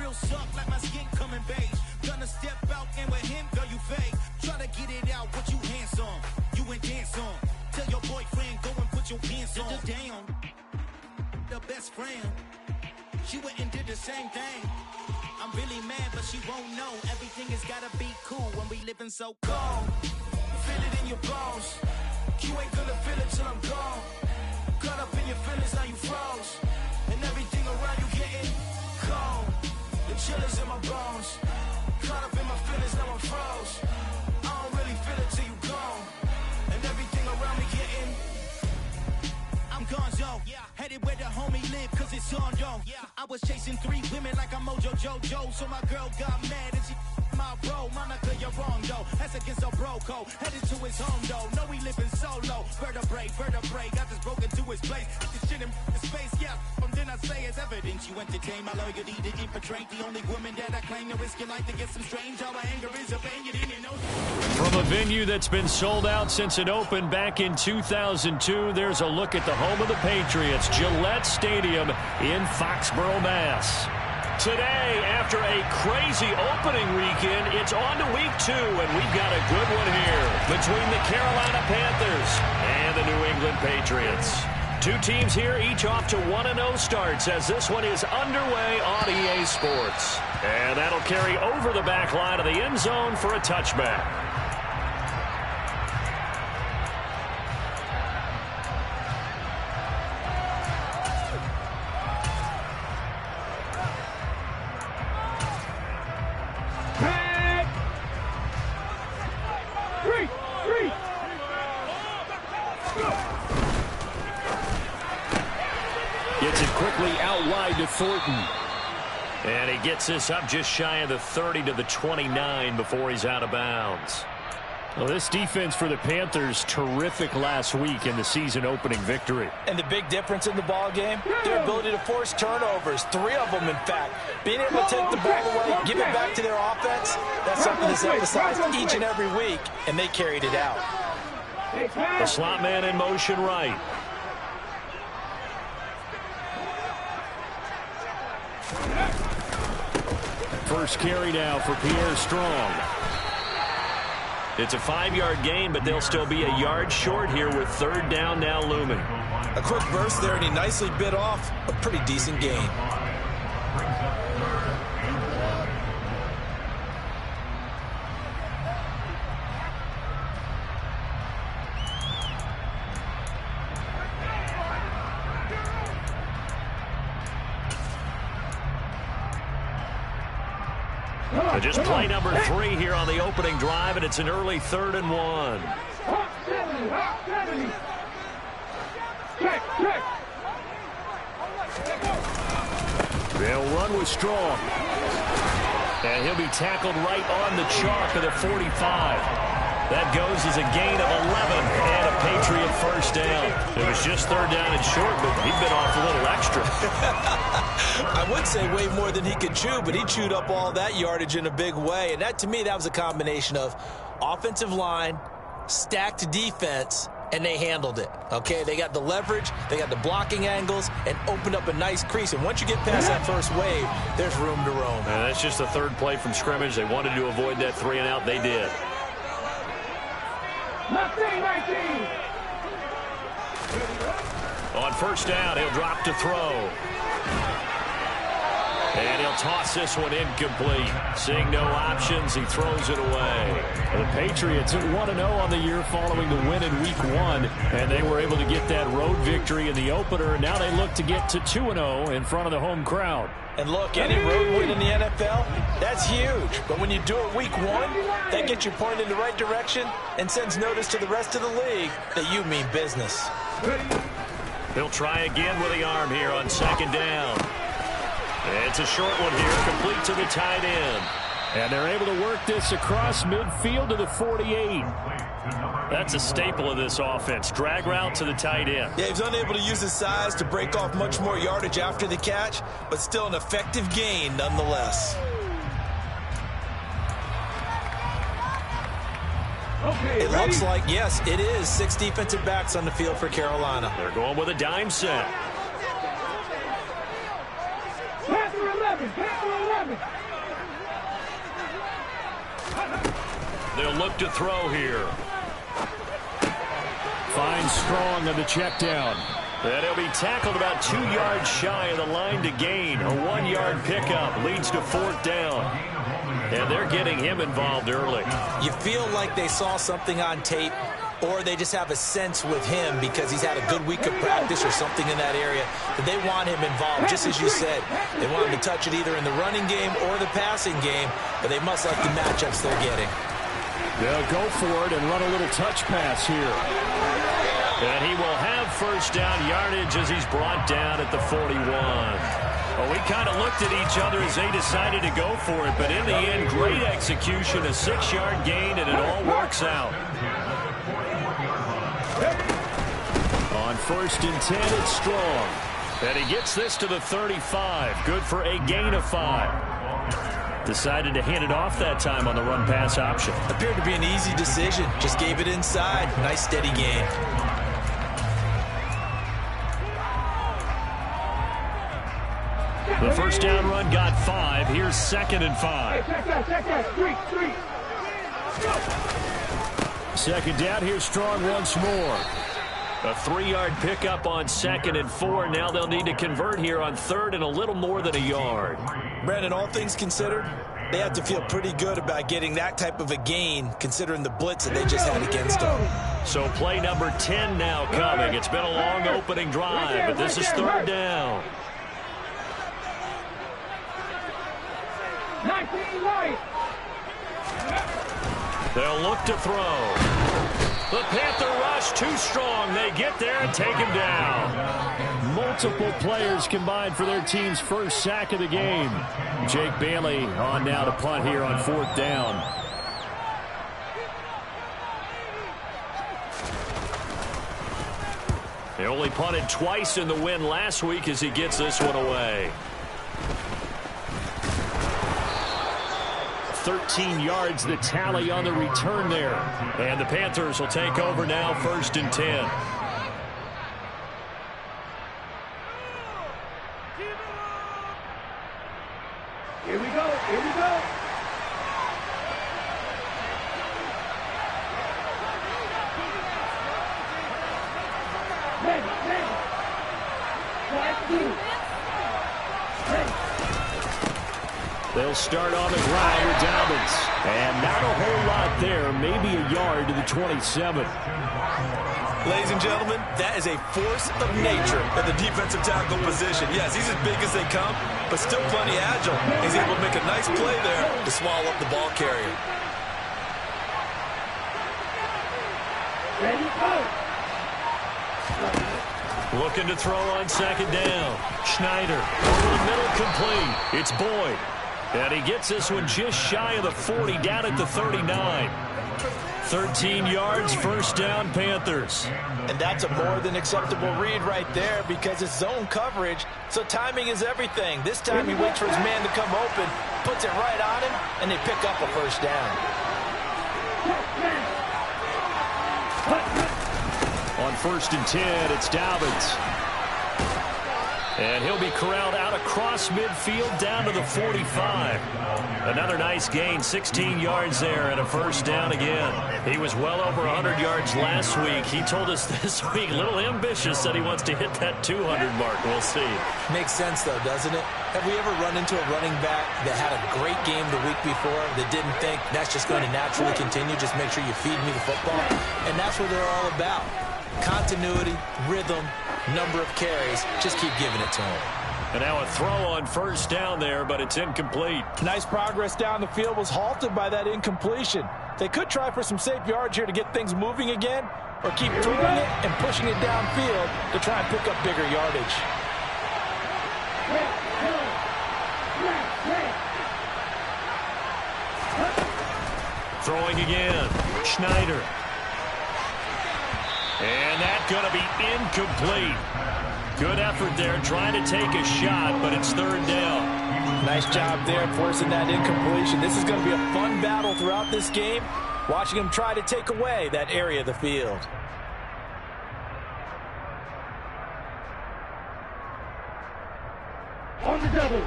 real suck like my skin coming beige. Gonna step out and with him, girl, you fake. Try to get it out, what you handsome. You ain't dance on. Tell your boyfriend, go and put your pants on. Down, the best friend. She went and did the same thing. I'm really mad, but she won't know. Everything has gotta be cool when we living so cold. Feel it in your bones. You ain't gonna feel it till I'm gone. Caught up in your feelings, now you froze. And everything around you getting cold. The chill is in my bones. Caught up in my feelings, now I'm froze. I don't really feel it till you gone. And everything around me getting, I'm gonzo. Headed where the homie live, cause it's on, yo. I was chasing 3 women like I'm Mojo Jojo. So my girl got mad and she my bro. Monica, you're wrong, though. That's against our bro code. Headed to his home, though. No, he living solo. Vertebrae. Got this broken to his place. This shit in his face, yeah. Then I say it's evidence. You entertain my loyalty to infiltrate. The only woman that I claim to risk your life to get some strange. How my anger is a pain. You didn't know. From a venue that's been sold out since it opened back in 2002, there's a look at the home of the Patriots, Gillette Stadium in Foxborough, Mass. Today, after a crazy opening weekend, it's on to week 2, and we've got a good one here between the Carolina Panthers and the New England Patriots. 2 teams here, each off to 1-0 starts as this one is underway on EA Sports. And that'll carry over the back line of the end zone for a touchback. Gets it quickly out wide to Thornton. And he gets this up just shy of the 30 to the 29 before he's out of bounds. Well, this defense for the Panthers, terrific last week in the season opening victory. And the big difference in the ball game, their ability to force turnovers, 3 of them in fact. Being able to take the ball away, give it back to their offense, that's something that's emphasized each and every week, and they carried it out. The slot man in motion right. First carry now for Pierre Strong. It's a 5-yard gain, but they'll still be a yard short here with 3rd down now looming. A quick burst there, and he nicely bit off a pretty decent gain. Just play number 3 here on the opening drive, and it's an early 3rd and 1. They'll run with Strong. And he'll be tackled right on the chalk of the 45. That goes as a gain of 11 and a Patriot first down. It was just 3rd down and short, but he bit off a little extra. I would say way more than he could chew, but he chewed up all that yardage in a big way. And that, to me, that was a combination of offensive line, stacked defense, and they handled it. Okay, they got the leverage, they got the blocking angles, and opened up a nice crease. And once you get past that first wave, there's room to roam. And that's just the 3rd play from scrimmage. They wanted to avoid that 3-and-out. They did. On first down, he'll drop to throw. And he'll toss this one incomplete. Seeing no options, he throws it away. The Patriots at 1-0 on the year following the win in Week 1. And they were able to get that road victory in the opener. And now they look to get to 2-0 in front of the home crowd. And look, any road win in the NFL, that's huge. But when you do it Week 1, that gets you pointed in the right direction and sends notice to the rest of the league that you mean business. He'll try again with the arm here on 2nd down. It's a short one here, complete to the tight end. And they're able to work this across midfield to the 48. That's a staple of this offense. Drag route to the tight end. Yeah, he's unable to use his size to break off much more yardage after the catch, but still an effective gain nonetheless. It looks like, yes, it is 6 defensive backs on the field for Carolina. They're going with a dime set. They'll look to throw here. Finds Strong on the check down. And he'll be tackled about 2 yards shy of the line to gain. A 1-yard pickup leads to 4th down. And they're getting him involved early. You feel like they saw something on tape, or they just have a sense with him because he's had a good week of practice or something in that area that they want him involved, just as you said. They want him to touch it either in the running game or the passing game, but they must like the matchups they're getting. They'll go for it and run a little touch pass here. And he will have 1st down yardage as he's brought down at the 41. Well, we kind of looked at each other as they decided to go for it, but in the end, great execution, a 6-yard gain, and it all works out. On 1st and 10, it's Strong. And he gets this to the 35. Good for a gain of 5. Decided to hand it off that time on the run-pass option. Appeared to be an easy decision. Just gave it inside. Nice, steady gain. The 1st down run got 5. Here's 2nd and 5. 2nd down. Here's Strong once more. A 3-yard pickup on 2nd and 4. Now they'll need to convert here on 3rd and a little more than a yard. Brandon, all things considered, they have to feel pretty good about getting that type of a gain considering the blitz that they just had against them. So play number 10 now coming. It's been a long opening drive, but this is 3rd down. They'll look to throw. The Panther rush too strong. They get there and take him down. Multiple players combined for their team's 1st sack of the game. Jake Bailey on now to punt here on 4th down. They only punted twice in the win last week as he gets this one away. 13 yards the tally on the return there. And the Panthers will take over now, 1st and 10. Here we go. Here we go. They'll start on the ground with Dobbins. And not a whole lot there, maybe a yard to the 27. Ladies and gentlemen, that is a force of nature at the defensive tackle position. Yes, he's as big as they come, but still plenty agile. He's able to make a nice play there to swallow up the ball carrier. Ready, go. Looking to throw on 2nd down. Schneider over the middle, complete. It's Boyd. And he gets this one just shy of the 40, down at the 39. 13 yards, 1st down, Panthers. And that's a more than acceptable read right there because it's zone coverage, so timing is everything. This time he waits for his man to come open, puts it right on him, and they pick up a 1st down. On 1st and 10, it's Dobbins. And he'll be corralled out across midfield down to the 45. Another nice gain, 16 yards there and a 1st down again. He was well over 100 yards last week. He told us this week, a little ambitious, that he wants to hit that 200 mark. We'll see. Makes sense, though, doesn't it? Have we ever run into a running back that had a great game the week before that didn't think that's just going to naturally continue? Just make sure you feed me the football. And that's what they're all about. Continuity, rhythm, number of carries. Just keep giving it to him. And now a throw on 1st down there, but it's incomplete. Nice progress down the field was halted by that incompletion. They could try for some safe yards here to get things moving again, or keep throwing it and pushing it downfield to try and pick up bigger yardage. Throwing again. Schneider. And that's going to be incomplete. Good effort there, trying to take a shot, but it's 3rd down. Nice job there forcing that incompletion. This is going to be a fun battle throughout this game, watching him try to take away that area of the field.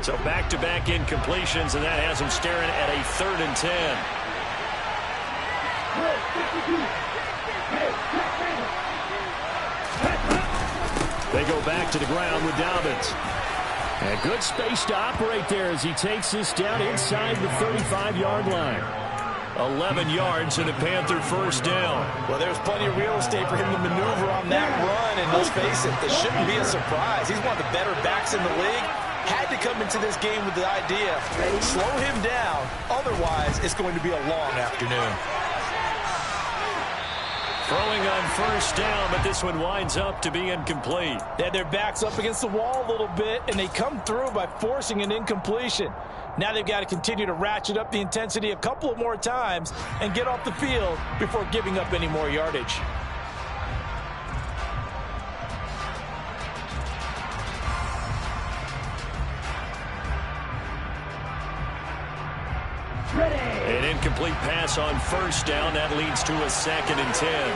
So back-to-back incompletions, and that has him staring at a 3rd and 10. They go back to the ground with Dobbins. And good space to operate there as he takes this down inside the 35-yard line. 11 yards and a Panther first down. Well, there's plenty of real estate for him to maneuver on that run, and let's face it, this shouldn't be a surprise. He's one of the better backs in the league. Had to come into this game with the idea, slow him down, otherwise it's going to be a long afternoon. Throwing on first down, but this one winds up to be incomplete. They had their backs up against the wall a little bit, and they come through by forcing an incompletion. Now they've got to continue to ratchet up the intensity a couple of more times and get off the field before giving up any more yardage. An incomplete pass on first down. That leads to a 2nd and 10.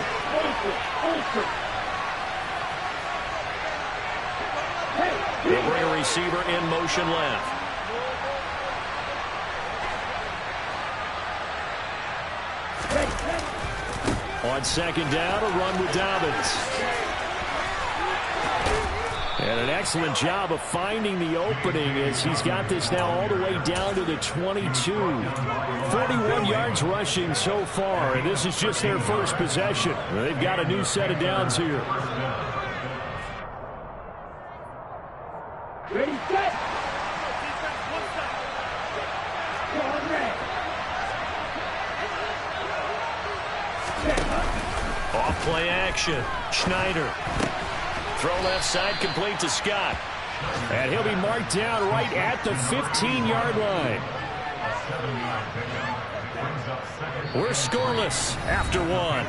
They'll bring a receiver in motion left. On 2nd down, a run with Dobbins. And an excellent job of finding the opening as he's got this now all the way down to the 22. 41 yards rushing so far, and this is just their first possession. They've got a new set of downs here. Ready, set. Off play action. Schneider. Throw left side complete to Scott. And he'll be marked down right at the 15-yard line. We're scoreless after one.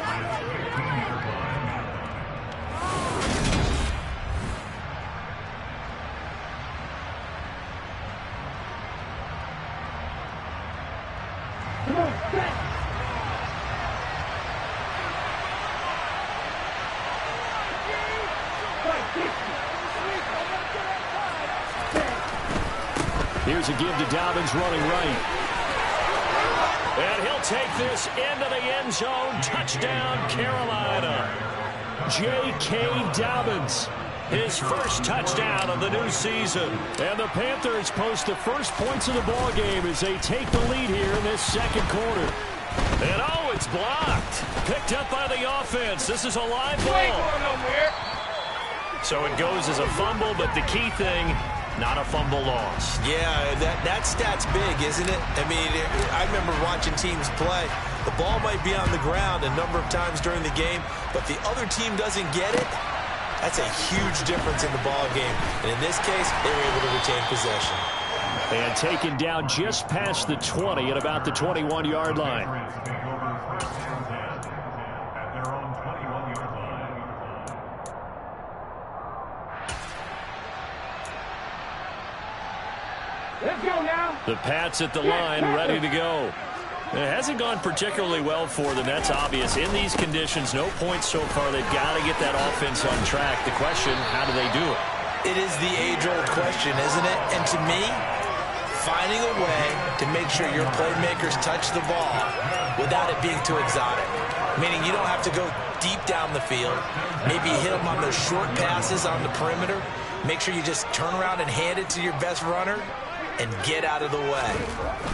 Come on, set. Here's a give to Dobbins running right. And he'll take this into the end zone. Touchdown, Carolina. J.K. Dobbins. His first touchdown of the new season. And the Panthers post the first points of the ball game as they take the lead here in this second quarter. And oh, it's blocked. Picked up by the offense. This is a live ball. So it goes as a fumble, but the key thing, not a fumble loss. Yeah, that stat's big, isn't it? I mean, I remember watching teams play. The ball might be on the ground a number of times during the game, but the other team doesn't get it. That's a huge difference in the ball game. And in this case, they were able to retain possession. And taken down just past the 20 at about the 21-yard line. Let's go now. The Pats at the line, ready to go. It hasn't gone particularly well for them. That's obvious. In these conditions, no points so far. They've got to get that offense on track. The question, how do they do it? It is the age-old question, isn't it? And to me, finding a way to make sure your playmakers touch the ball without it being too exotic. Meaning you don't have to go deep down the field. Maybe hit them on those short passes on the perimeter. Make sure you just turn around and hand it to your best runner and get out of the way.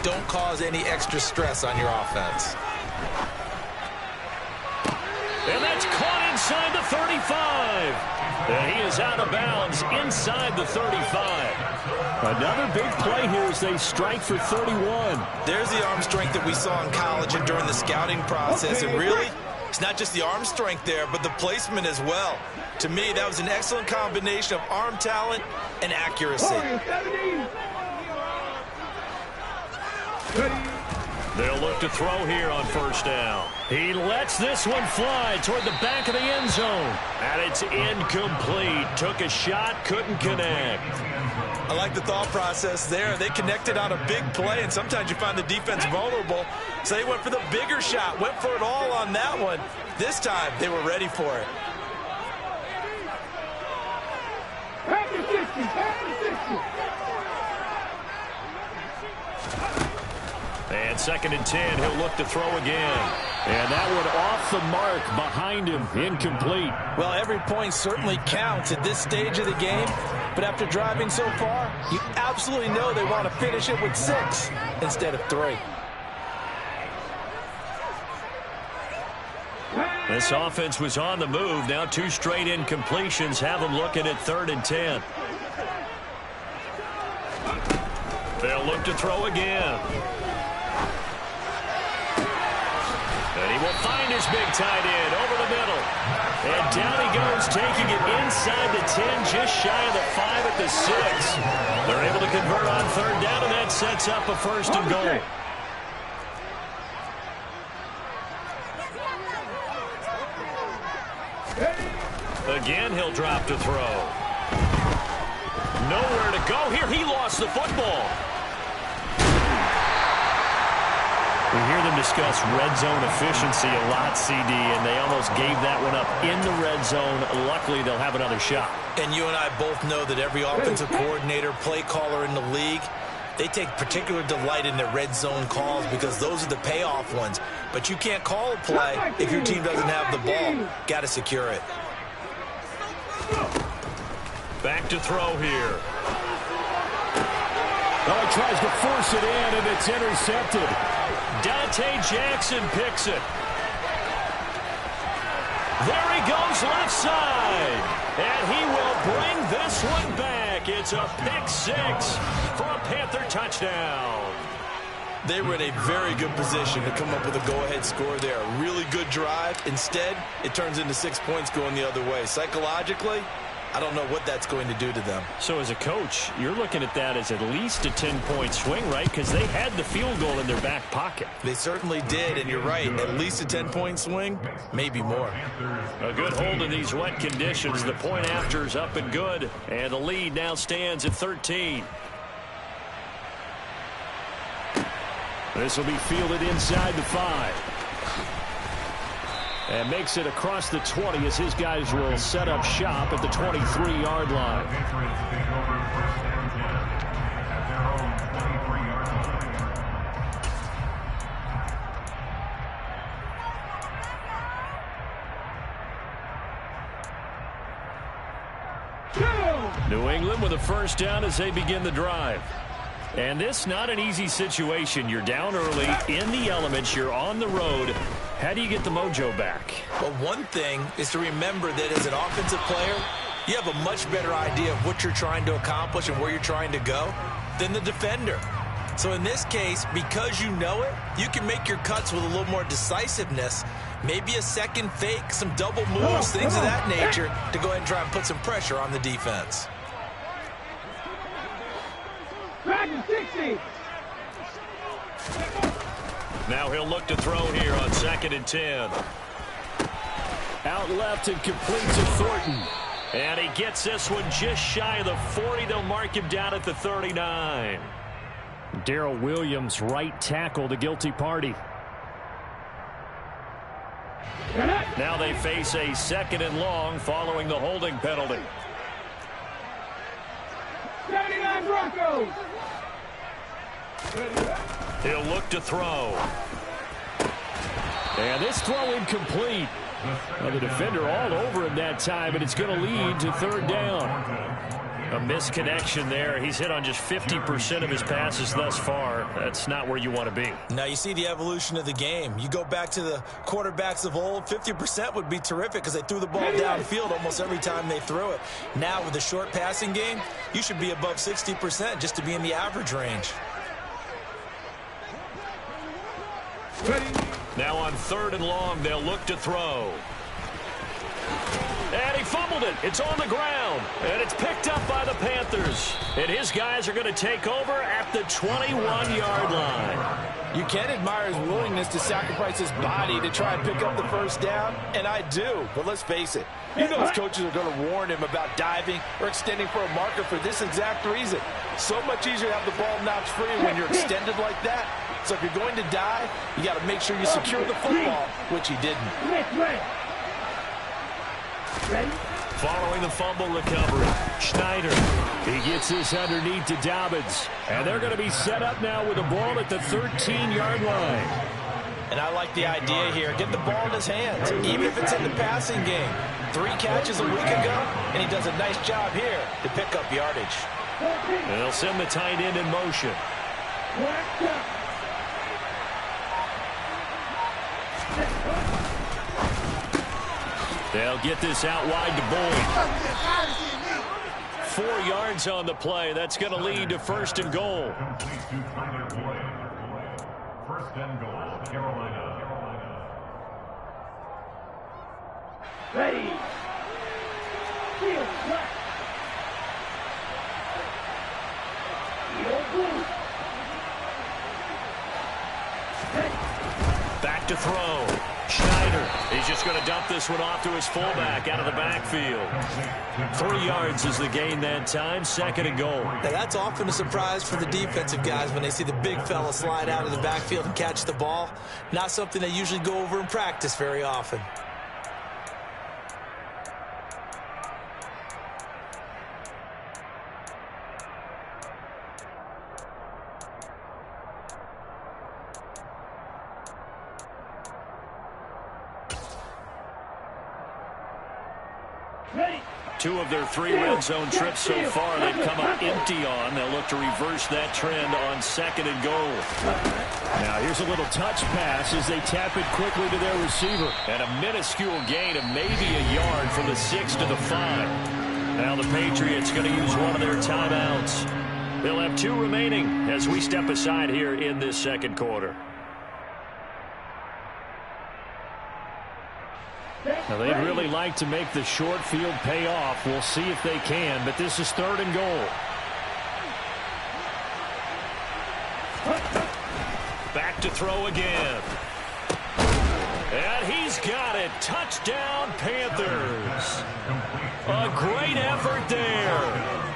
Don't cause any extra stress on your offense. And that's caught inside the 35. And he is out of bounds inside the 35. Another big play here as they strike for 31. There's the arm strength that we saw in college and during the scouting process. And really, it's not just the arm strength there, but the placement as well. To me, that was an excellent combination of arm talent and accuracy. They'll look to throw here on first down. He lets this one fly toward the back of the end zone. And it's incomplete. Took a shot, couldn't connect. I like the thought process there. They connected on a big play, and sometimes you find the defense vulnerable. So they went for the bigger shot, went for it all on that one. This time, they were ready for it. And 2nd and 10, he'll look to throw again. And that one off the mark behind him, incomplete. Well, every point certainly counts at this stage of the game, but after driving so far, you absolutely know they want to finish it with 6 instead of 3. This offense was on the move. Now 2 straight incompletions have them looking at 3rd and 10. They'll look to throw again. And he will find his big tight end over the middle. And down he goes, taking it inside the 10, just shy of the 5 at the 6. They're able to convert on 3rd down, and that sets up a 1st and goal. Again, he'll drop to throw. Nowhere to go here. He lost the football. We hear them discuss red zone efficiency a lot, CD, and they almost gave that one up in the red zone. Luckily, they'll have another shot. And you and I both know that every offensive coordinator, play caller in the league, they take particular delight in their red zone calls because those are the payoff ones. But you can't call a play if your team doesn't have the ball. Got to secure it. Back to throw here. Oh, he tries to force it in, and it's intercepted. Dante Jackson picks it. There he goes left side. And he will bring this one back. It's a pick 6 for a Panther touchdown. They were in a very good position to come up with a go-ahead score there. A really good drive. Instead, it turns into 6 points going the other way. Psychologically, I don't know what that's going to do to them. So as a coach, you're looking at that as at least a 10-point swing, right? Because they had the field goal in their back pocket. They certainly did, and you're right. At least a 10-point swing, maybe more. A good hold in these wet conditions. The point after is up and good. And the lead now stands at 13. This will be fielded inside the 5. And makes it across the 20 as his guys will set up shop at the 23-yard line. New England with a 1st down as they begin the drive. And this not an easy situation. You're down early, in the elements, you're on the road. How do you get the mojo back? Well, one thing is to remember that as an offensive player, you have a much better idea of what you're trying to accomplish and where you're trying to go than the defender. So in this case, because you know it, you can make your cuts with a little more decisiveness, maybe a second fake, some double moves, things of that nature, to go ahead and try and put some pressure on the defense. Now he'll look to throw here on 2nd and 10. Out left and completes to Thornton. And he gets this one just shy of the 40. They'll mark him down at the 39. Darrell Williams, right tackle, the guilty party. Now they face a 2nd and long following the holding penalty. 79 Broncos. He'll look to throw. And this throw incomplete. Well, the defender all over him that time, and it's going to lead to 3rd down. A misconnection there. He's hit on just 50% of his passes thus far. That's not where you want to be. Now you see the evolution of the game. You go back to the quarterbacks of old, 50% would be terrific because they threw the ball downfield almost every time they threw it. Now with the short passing game, you should be above 60% just to be in the average range. Now on 3rd and long, they'll look to throw. And he fumbled it. It's on the ground. And it's picked up by the Panthers. And his guys are going to take over at the 21-yard line. You can admire his willingness to sacrifice his body to try and pick up the 1st down, and I do. But let's face it, you know his coaches are going to warn him about diving or extending for a marker for this exact reason. So much easier to have the ball notched free when you're extended like that. So if you're going to dive, you got to make sure you secure the football, which he didn't. Following the fumble recovery, Schneider. He gets this underneath to Dobbins. And they're going to be set up now with the ball at the 13-yard line. And I like the idea here. Get the ball in his hands, even if it's in the passing game. 3 catches a week ago, and he does a nice job here to pick up yardage. They'll send the tight end in motion. They'll get this out wide to Boyd. 4 yards on the play. That's going to lead to 1st and goal. First and goal, Carolina. Ready. Field left. Field blue. Back to throw. Schneider. He's just going to dump this one off to his fullback out of the backfield. 3 yards is the gain that time. 2nd and goal. Now that's often a surprise for the defensive guys when they see the big fella slide out of the backfield and catch the ball. Not something they usually go over in practice very often. Ready. 2 of their 3 red zone trips so far they've come up empty on. They'll look to reverse that trend on 2nd and goal. Now here's a little touch pass as they tap it quickly to their receiver. And a minuscule gain of maybe a yard from the 6 to the 5. Now the Patriots going to use one of their timeouts. They'll have 2 remaining as we step aside here in this 2nd quarter. Now, they'd really like to make the short field pay off. We'll see if they can, but this is 3rd and goal. Back to throw again. And he's got it. Touchdown, Panthers. A great effort there.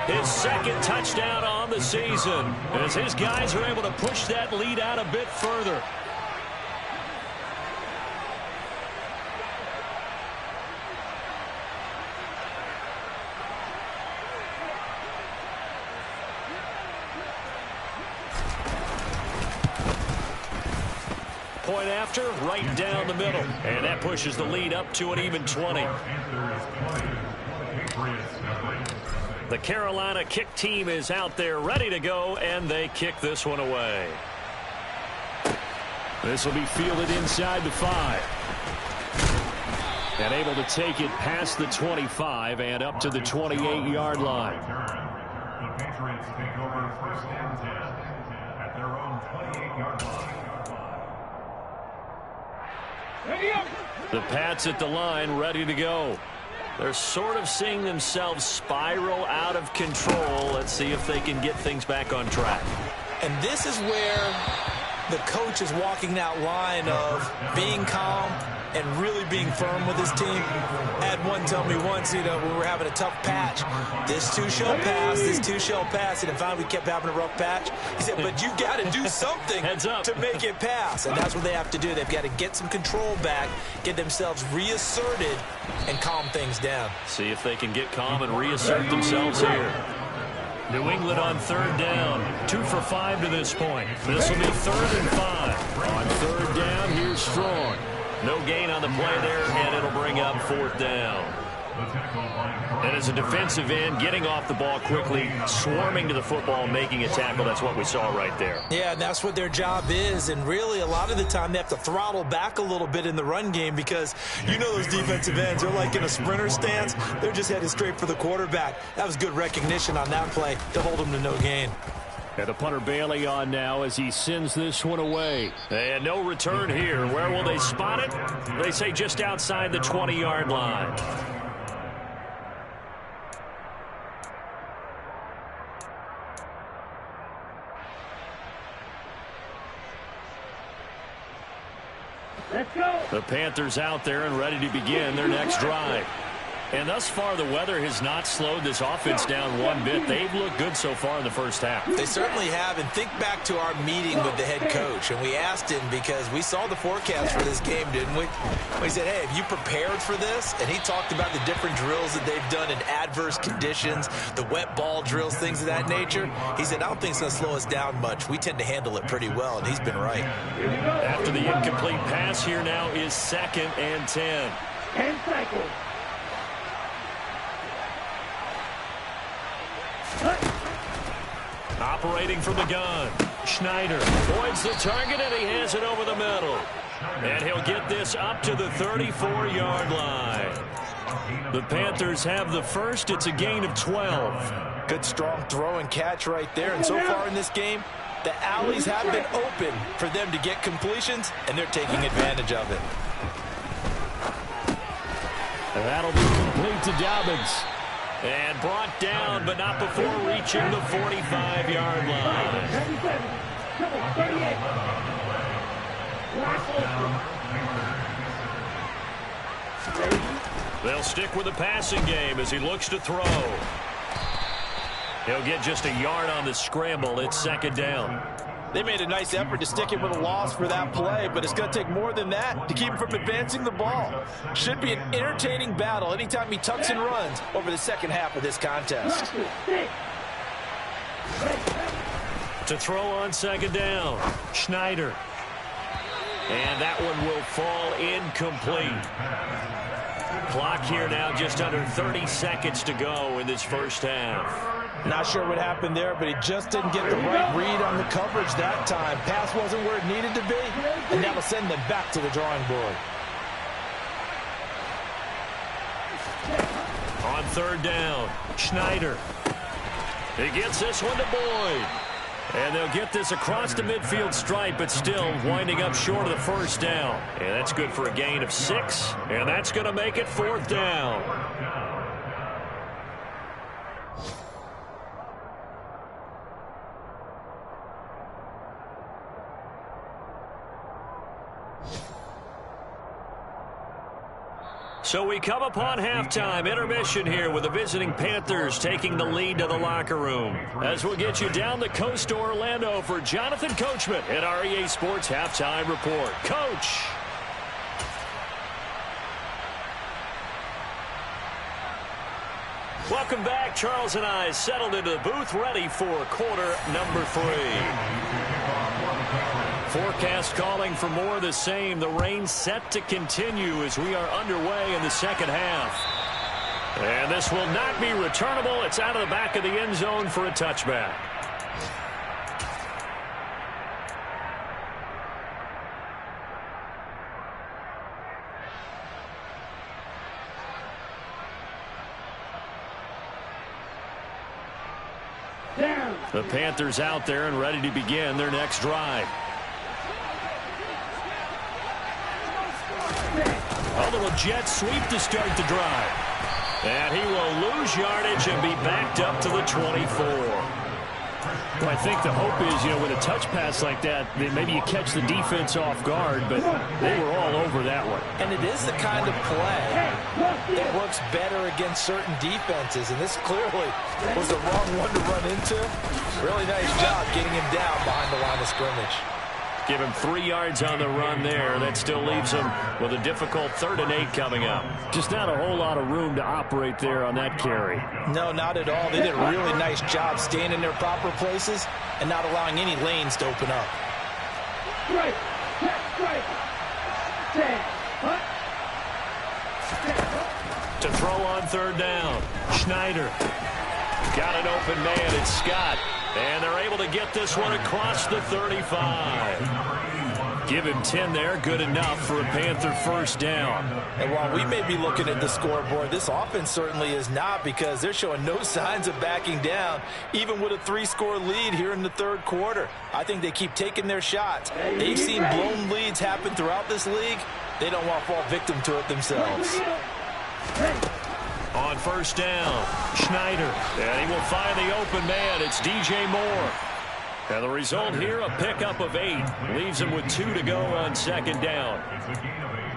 His 2nd touchdown on the season as his guys are able to push that lead out a bit further. Point after, right down the middle. And that pushes the lead up to an even 20. The Carolina kick team is out there ready to go, and they kick this one away. This will be fielded inside the 5. And able to take it past the 25 and up to the 28-yard line. The Patriots take over 1st and 10 at their own 28-yard line. The Pats at the line ready to go. They're sort of seeing themselves spiral out of control. Let's see if they can get things back on track. And this is where the coach is walking that line of being calm and really being firm with his team. I had one tell me once, we were having a tough patch. This too shall pass, this too shall pass. And finally we kept having a rough patch. He said, but you got to do something to make it pass. And that's what they have to do. They've got to get some control back, get themselves reasserted, and calm things down. See if they can get calm and reassert themselves here. New England on 3rd down. 2 for 5 to this point. This will be 3rd and 5. On 3rd down, here's Strong. No gain on the play there, and it'll bring up 4th down. And as a defensive end, getting off the ball quickly, swarming to the football, making a tackle, that's what we saw right there. Yeah, that's what their job is, and really a lot of the time they have to throttle back a little bit in the run game because you know those defensive ends, they're like in a sprinter stance. They're just headed straight for the quarterback. That was good recognition on that play to hold them to no gain. And the punter Bailey on now as he sends this one away. And no return here. Where will they spot it? They say just outside the 20-yard line. Let's go. The Panthers out there and ready to begin their next drive. And thus far, the weather has not slowed this offense down one bit. They've looked good so far in the first half. They certainly have. And think back to our meeting with the head coach. And we asked him, because we saw the forecast for this game, didn't we? We said, hey, have you prepared for this? And he talked about the different drills that they've done in adverse conditions, the wet ball drills, things of that nature. He said, I don't think it's going to slow us down much. We tend to handle it pretty well, and he's been right. After the incomplete pass, here now is 2nd and 10. 10 cycles. Operating from the gun, Schneider avoids the target, and he has it over the middle. And he'll get this up to the 34-yard line. The Panthers have the first. It's a gain of 12. Good, strong throw and catch right there. And so far in this game, the alleys have been open for them to get completions, and they're taking advantage of it. And that'll be complete to Dobbins. And brought down, but not before reaching the 45-yard line. 37. Double 38. They'll stick with the passing game as he looks to throw. He'll get just a yard on the scramble. It's 2nd down. They made a nice effort to stick him with a loss for that play, but it's going to take more than that to keep him from advancing the ball. Should be an entertaining battle anytime he tucks and runs over the second half of this contest. To throw on 2nd down, Schneider. And that one will fall incomplete. Clock here now just under 30 seconds to go in this first half. Not sure what happened there, but he just didn't get the right read on the coverage that time. Pass wasn't where it needed to be, and that will send them back to the drawing board. On 3rd down, Schneider. He gets this one to Boyd. And they'll get this across the midfield stripe, but still winding up short of the first down. And that's good for a gain of 6, and that's going to make it 4th down. So we come upon halftime, intermission here with the visiting Panthers taking the lead to the locker room. As we'll get you down the coast to Orlando for Jonathan Coachman at our EA Sports Halftime Report. Coach. Welcome back. Charles and I settled into the booth ready for quarter number 3. Forecast calling for more of the same. The rain set to continue as we are underway in the second half. And this will not be returnable. It's out of the back of the end zone for a touchback. The Panthers out there and ready to begin their next drive. A little jet sweep to start the drive. And he will lose yardage and be backed up to the 24. Well, I think the hope is, with a touch pass like that, maybe you catch the defense off guard, but they were all over that one. And it is the kind of play that works better against certain defenses, and this clearly was the wrong one to run into. Really nice job getting him down behind the line of scrimmage. Give him 3 yards on the run there. That still leaves him with a difficult 3rd and 8 coming up. Just not a whole lot of room to operate there on that carry. No, not at all. They did a really nice job staying in their proper places and not allowing any lanes to open up. Strike. Strike. 10. To throw on 3rd down. Schneider. Got an open man. It's Scott. And they're able to get this one across the 35. Give him 10 there. Good enough for a Panther first down. And while we may be looking at the scoreboard, this offense certainly is not, because they're showing no signs of backing down, even with a 3-score lead here in the 3rd quarter. I think they keep taking their shots. They've seen blown leads happen throughout this league. They don't want to fall victim to it themselves. On 1st down, Schneider. And he will find the open man. It's DJ Moore. And the result here, a pickup of 8. Leaves him with 2 to go on 2nd down.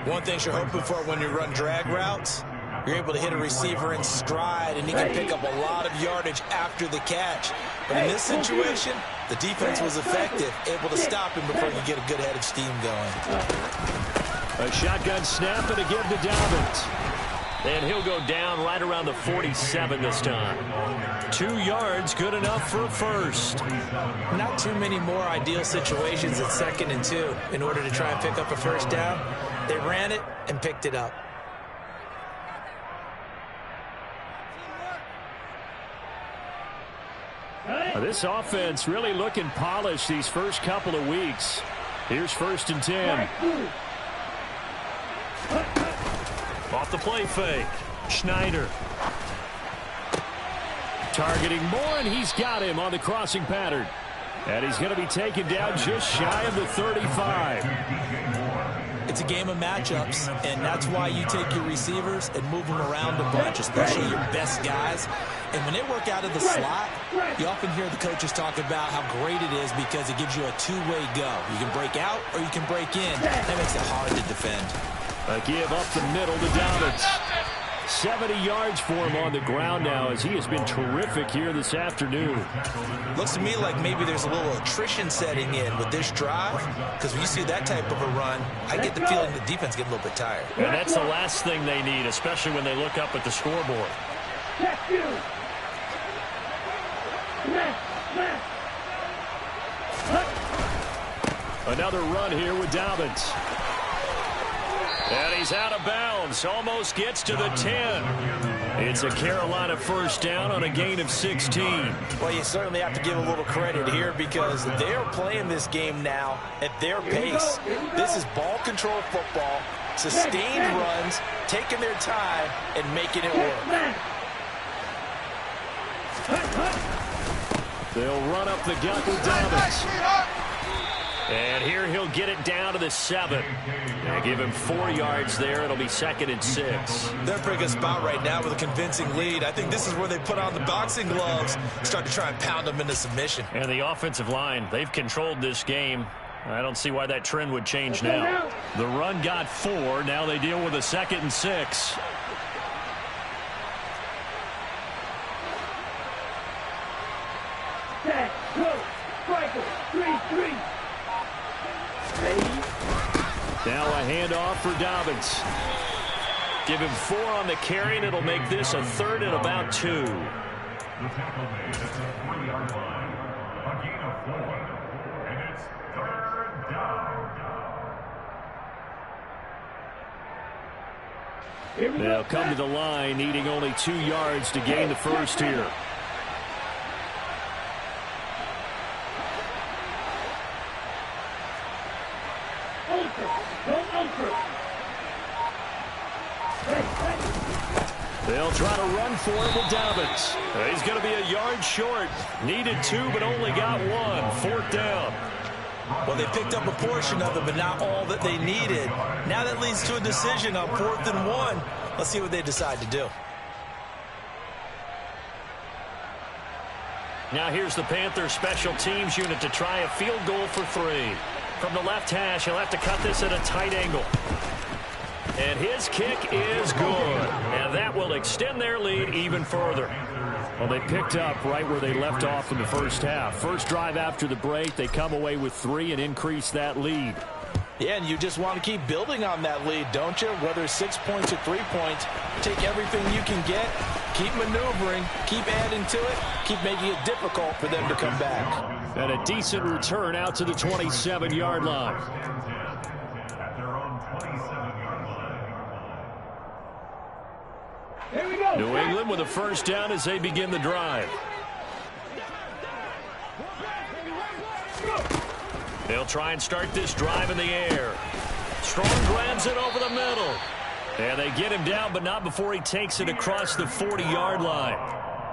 One thing you're hoping for when you run drag routes, you're able to hit a receiver in stride, and he can pick up a lot of yardage after the catch. But in this situation, the defense was effective, able to stop him before he could get a good head of steam going. A shotgun snap and a give to Dobbins. And he'll go down right around the 47 this time. 2 yards, good enough for a first. Not too many more ideal situations at 2nd and 2 in order to try and pick up a first down. They ran it and picked it up. This offense really looking polished these first couple of weeks. Here's 1st and 10. Off the play fake. Schneider. Targeting Moore, and he's got him on the crossing pattern. And he's going to be taken down just shy of the 35. It's a game of matchups, and that's why you take your receivers and move them around a bunch, especially your best guys. And when they work out of the slot, you often hear the coaches talk about how great it is because it gives you a two-way go. You can break out or you can break in. That makes it hard to defend. A give up the middle to Dobbins. 70 yards for him on the ground now as he has been terrific here this afternoon. Looks to me like maybe there's a little attrition setting in with this drive, because when you see that type of a run, I get the feeling the defense gets a little bit tired. And that's the last thing they need, especially when they look up at the scoreboard. Another run here with Dobbins. And he's out of bounds. Almost gets to the 10. It's a Carolina first down on a gain of 16. Well, you certainly have to give a little credit here because they are playing this game now at their pace. This is ball control football, sustained runs, taking their time, and making it work. They'll run up the gut with Dobbins. And here he'll get it down to the 7. They give him 4 yards there. It'll be 2nd and 6. They're in a pretty good spot right now with a convincing lead. I think this is where they put on the boxing gloves, start to try and pound them into submission. And the offensive line, they've controlled this game. I don't see why that trend would change now. The run got 4. Now they deal with a 2nd and 6. Set, go, striker, 3-3. Now a handoff for Dobbins. Give him 4 on the carry, and it'll make this a 3rd and about 2. The tackle made at the 3-yard line. A gain of 4. And it's 3rd down. They'll come to the line, needing only 2 yards to gain the first here. They'll try to run for him with Dobbins. He's going to be a yard short. Needed 2, but only got 1. 4th down. Well, they picked up a portion of it, but not all that they needed. Now that leads to a decision on 4th and 1. Let's see what they decide to do. Now here's the Panthers special teams unit to try a field goal for 3. From the left hash, he'll have to cut this at a tight angle. And his kick is good. And that will extend their lead even further. Well, they picked up right where they left off in the first half. First drive after the break, they come away with 3 and increase that lead. Yeah, and you just want to keep building on that lead, don't you? Whether it's 6 points or 3 points, take everything you can get, keep maneuvering, keep adding to it, keep making it difficult for them to come back. And a decent return out to the 27-yard line. At their own 27-yard line. Here we go. New England with a first down as they begin the drive. They'll try and start this drive in the air. Strong grabs it over the middle. And they get him down, but not before he takes it across the 40-yard line.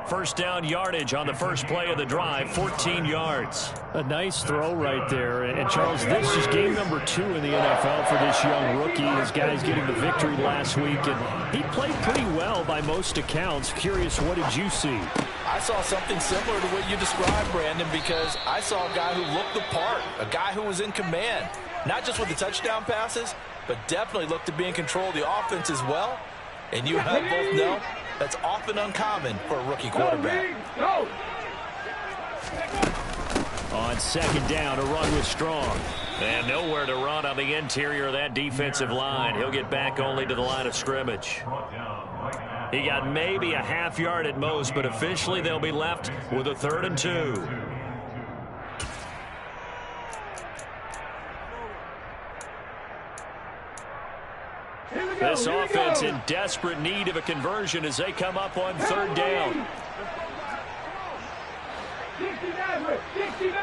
First down yardage on the first play of the drive, 14 yards. A nice throw right there. And, Charles, this is game number 2 in the NFL for this young rookie. His guys getting the victory last week, and he played pretty well by most accounts. Curious, what did you see? I saw something similar to what you described, Brandon, because I saw a guy who looked the part, a guy who was in command, not just with the touchdown passes, but definitely looked to be in control of the offense as well. And you and I both know that's often uncommon for a rookie quarterback. Go! On second down, a run with Strong. And nowhere to run on the interior of that defensive line. He'll get back only to the line of scrimmage. He got maybe a half yard at most, but officially they'll be left with a 3rd and 2. This offense in desperate need of a conversion as they come up on 3rd down. 60.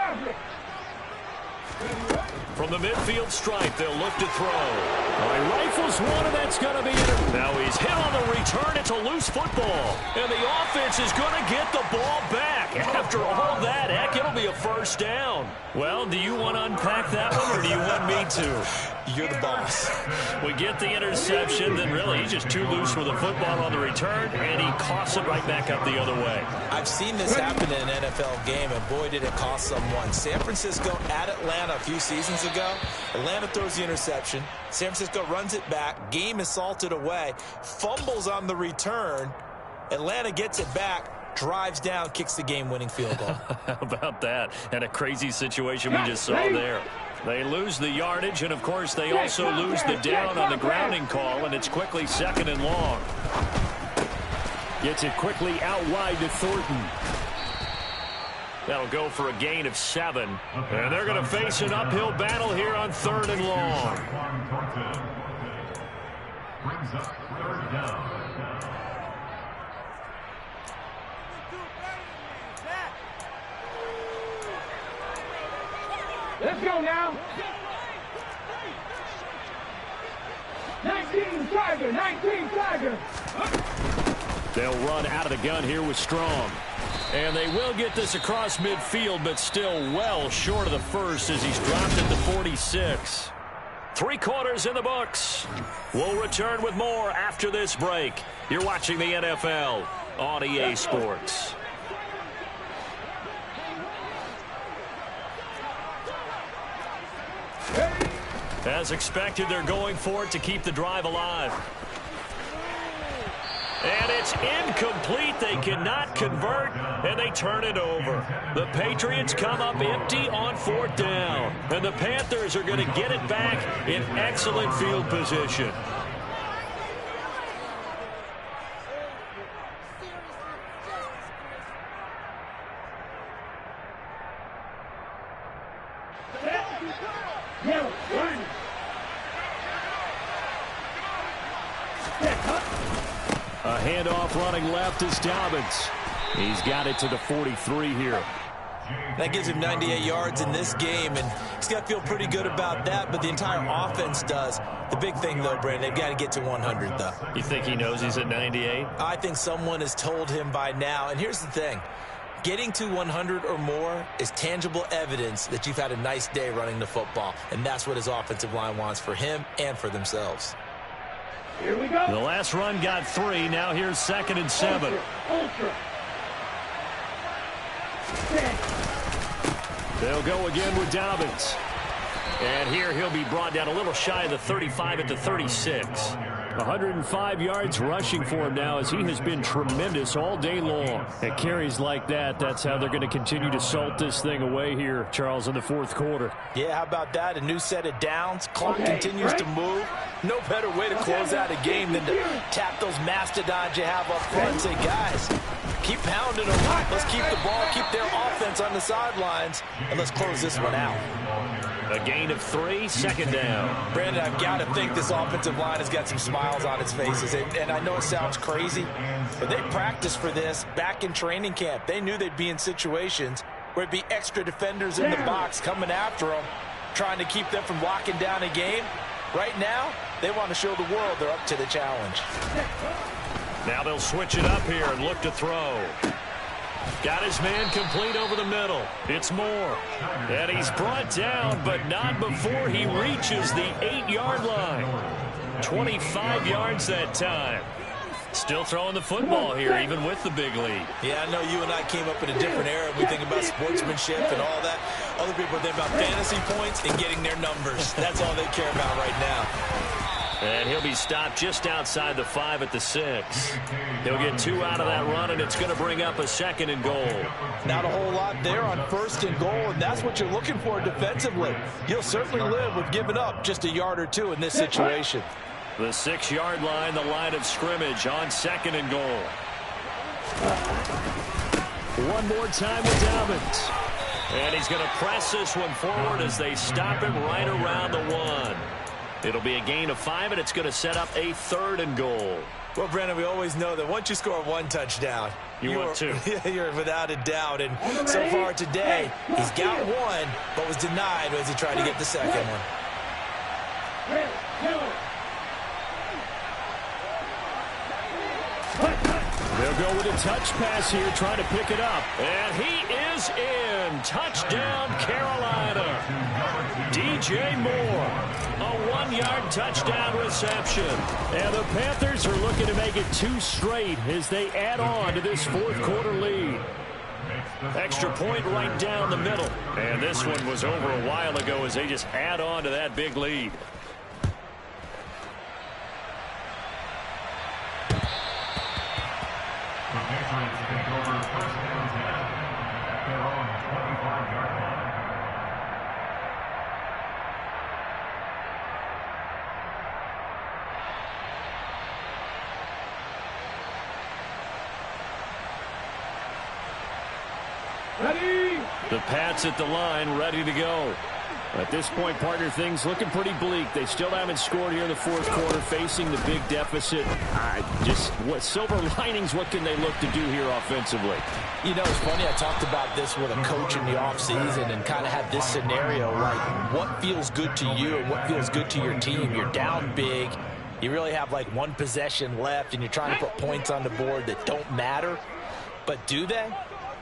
From the midfield stripe, they'll look to throw. He rifles one, and that's going to be it. Now he's hit on the return. It's a loose football. And the offense is going to get the ball back. After all that, heck, it'll be a 1st down. Well, do you want to unpack that one, or do you want me to? You're the boss. We get the interception, then really he's just too loose with the football on the return, and he coughs it right back up the other way. I've seen this happen in an NFL game, and boy, did it cost someone. San Francisco at Atlanta a few seasons ago. Atlanta throws the interception. San Francisco runs it back. Game is salted away. Fumbles on the return. Atlanta gets it back. Drives down, kicks the game-winning field goal. How about that? And a crazy situation we just saw there. They lose the yardage, and, of course, they also lose the down on the grounding call, and it's quickly 2nd and long. Gets it quickly out wide to Thornton. That'll go for a gain of 7. And they're going to face an uphill battle here on 3rd and long. Brings up 3rd down. Let's go now. 19 Tiger. They'll run out of the gun here with Strong. And they will get this across midfield, but still well short of the 1st as he's dropped at the 46. 3 quarters in the books. We'll return with more after this break. You're watching the NFL on EA Sports. As expected, they're going for it to keep the drive alive. And it's incomplete. They cannot convert, and they turn it over. The Patriots come up empty on 4th down, and the Panthers are going to get it back in excellent field position. A handoff running left is Dobbins. He's got it to the 43 here. That gives him 98 yards in this game, and he's got to feel pretty good about that, but the entire offense does. The big thing, though, Brandon, they've got to get to 100, though. You think he knows he's at 98? I think someone has told him by now, and here's the thing. Getting to 100 or more is tangible evidence that you've had a nice day running the football, and that's what his offensive line wants for him and for themselves. Here we go. The last run got 3. Now here's 2nd and 7. Ultra. They'll go again with Dobbins. And here he'll be brought down a little shy of the 35 at the 36. 105 yards rushing for him now as he has been tremendous all day long. At carries like that, that's how they're going to continue to salt this thing away here, Charles, in the 4th quarter. Yeah, how about that? A new set of downs. Clock continues to move. No better way to close out a game than to tap those mastodons you have up front and say, guys, keep pounding them. Let's keep the ball, keep their offense on the sidelines, and let's close this one out. A gain of 3, 2nd down. Brandon, I've got to think this offensive line has got some smiles on its faces. And I know it sounds crazy, but they practiced for this back in training camp. They knew they'd be in situations where it'd be extra defenders in the box coming after them, trying to keep them from locking down a game. Right now, they want to show the world they're up to the challenge. Now they'll switch it up here and look to throw. Got his man complete over the middle. It's Moore. And he's brought down, but not before he reaches the 8-yard line. 25 yards that time. Still throwing the football here, even with the big lead. Yeah, I know you and I came up in a different era. We think about sportsmanship and all that. Other people think about fantasy points and getting their numbers. That's all they care about right now. And he'll be stopped just outside the 5 at the 6. He'll get 2 out of that run, and it's going to bring up a 2nd and goal. Not a whole lot there on 1st and goal, and that's what you're looking for defensively. You'll certainly live with giving up just a yard or 2 in this situation. The 6-yard line, the line of scrimmage on 2nd and goal. One more time with Dobbins. And he's going to press this one forward as they stop him right around the 1. It'll be a gain of 5, and it's going to set up a 3rd and goal. Well, Brandon, we always know that once you score 1 touchdown, want 2. You're without a doubt. And so far today, he's got 1, but was denied as he tried to get the 2nd one. They'll go with a touch pass here, trying to pick it up. And he is in. Touchdown, Carolina. DJ Moore. A 1-yard touchdown reception. And the Panthers are looking to make it 2 straight as they add on to this 4th quarter lead. Extra point right down the middle. And this one was over a while ago as they just add on to that big lead. The Patriots take over 1st and 10 at their own 25-yard line. Ready? The Pats at the line, ready to go. At this point, partner, things looking pretty bleak. They still haven't scored here in the 4th quarter, facing the big deficit. Just what silver linings, what can they look to do here offensively? You know, it's funny, I talked about this with a coach in the offseason and kind of had this scenario, like what feels good to you and what feels good to your team. You're down big. You really have like 1 possession left, and you're trying to put points on the board that don't matter. But do they?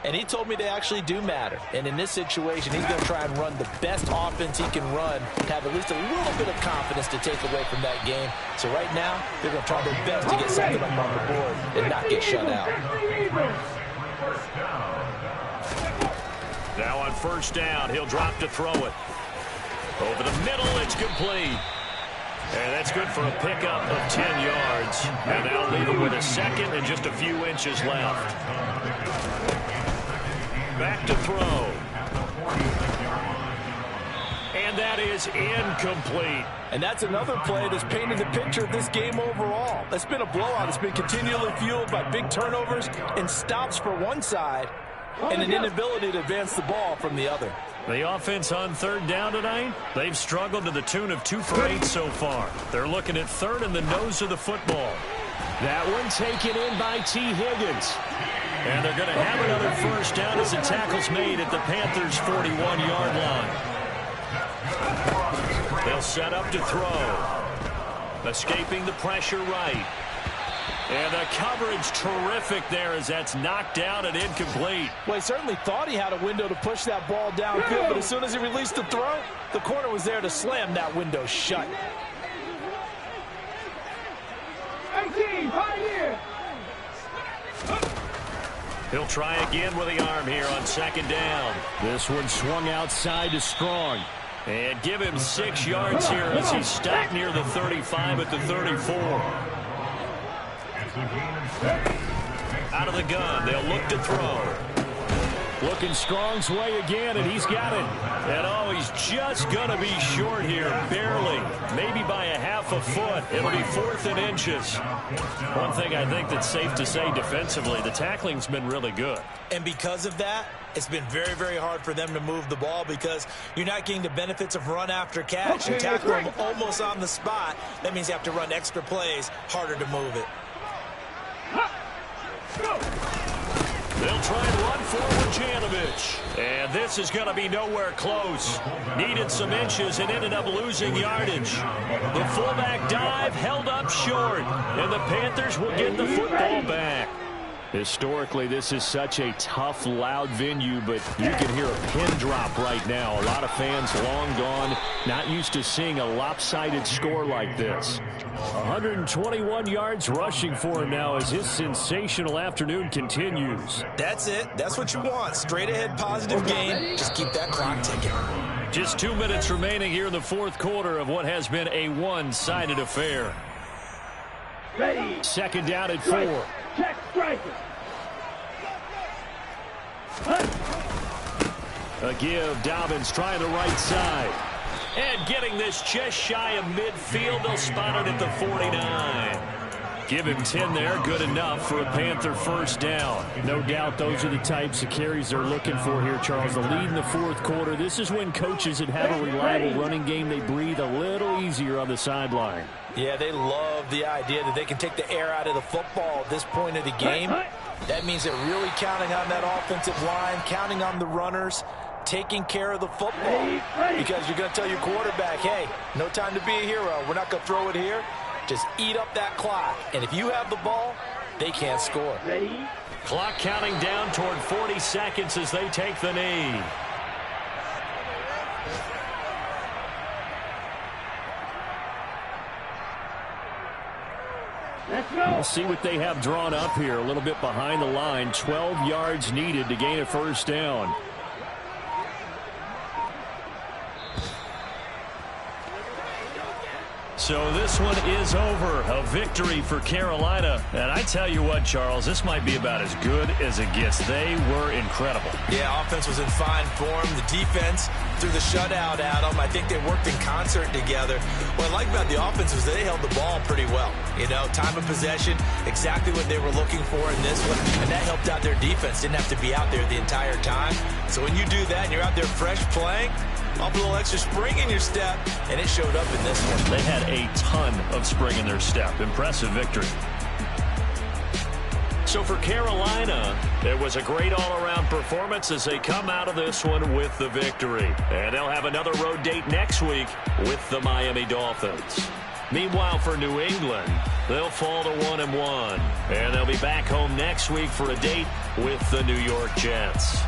And he told me they actually do matter. And in this situation, he's going to try and run the best offense he can run to have at least a little bit of confidence to take away from that game. So right now, they're going to try their best to get something up on the board and not get shut out. Now on 1st down, he'll drop to throw it. Over the middle, it's complete. And that's good for a pickup of 10 yards. And they'll leave it with a 2nd and just a few inches left. Back to throw. And that is incomplete. And that's another play that's painted the picture of this game overall. It's been a blowout. It's been continually fueled by big turnovers and stops for one side and an inability to advance the ball from the other. The offense on 3rd down tonight, they've struggled to the tune of 2 for 8 so far. They're looking at 3rd in the nose of the football. That one taken in by T. Higgins. And they're going to have another 1st down as the tackle's made at the Panthers' 41-yard line. They'll set up to throw. Escaping the pressure right. And the coverage terrific there as that's knocked down and incomplete. Well, he certainly thought he had a window to push that ball downfield, but as soon as he released the throw, the corner was there to slam that window shut. 18, Pioneer. He'll try again with the arm here on 2nd down. This one swung outside to Strong. And give him 6 yards here as he's stopped near the 35 at the 34. Out of the gun, they'll look to throw. Looking Strong's way again, and he's got it. And oh, he's just going to be short here, barely. Maybe by a half a foot. It'll be 4th and inches. One thing I think that's safe to say defensively, the tackling's been really good. And because of that, it's been very, very hard for them to move the ball because you're not getting the benefits of run after catch. You tackle them almost on the spot. That means you have to run extra plays, harder to move it. They'll try and run forward Janovich. And this is going to be nowhere close. Needed some inches and ended up losing yardage. The fullback dive held up short. And the Panthers will get the football back. Historically, this is such a tough, loud venue, but you can hear a pin drop right now. A lot of fans long gone, not used to seeing a lopsided score like this. 121 yards rushing for him now as his sensational afternoon continues. That's it. That's what you want. Straight ahead positive game. Just keep that clock ticking. Just 2 minutes remaining here in the fourth quarter of what has been a one-sided affair. Ready. Second down at 4. Check striker. A give. Dobbins trying the right side. And getting this just shy of midfield. They'll spot it at the 49. Give him 10 there. Good enough for a Panther first down. No doubt those are the types of carries they're looking for here, Charles. The lead in the fourth quarter. This is when coaches that have a reliable running game, they breathe a little easier on the sideline. Yeah, they love the idea that they can take the air out of the football at this point of the game. That means they're really counting on that offensive line, counting on the runners, taking care of the football. Because you're going to tell your quarterback, hey, no time to be a hero. We're not going to throw it here. Just eat up that clock. And if you have the ball, they can't score. Clock counting down toward 40 seconds as they take the knee. We'll see what they have drawn up here. A little bit behind the line. 12 yards needed to gain a first down. So this one is over. A victory for Carolina. And I tell you what, Charles, this might be about as good as it gets. They were incredible. Yeah, offense was in fine form. The defense threw the shutout at them. I think they worked in concert together. What I like about the offense was they held the ball pretty well. You know, time of possession, exactly what they were looking for in this one. And that helped out their defense. Didn't have to be out there the entire time. So when you do that and you're out there fresh playing, up a little extra spring in your step, and it showed up in this one. They had a ton of spring in their step. Impressive victory. So for Carolina, it was a great all-around performance as they come out of this one with the victory. And they'll have another road date next week with the Miami Dolphins. Meanwhile, for New England, they'll fall to 1-1. And they'll be back home next week for a date with the New York Jets.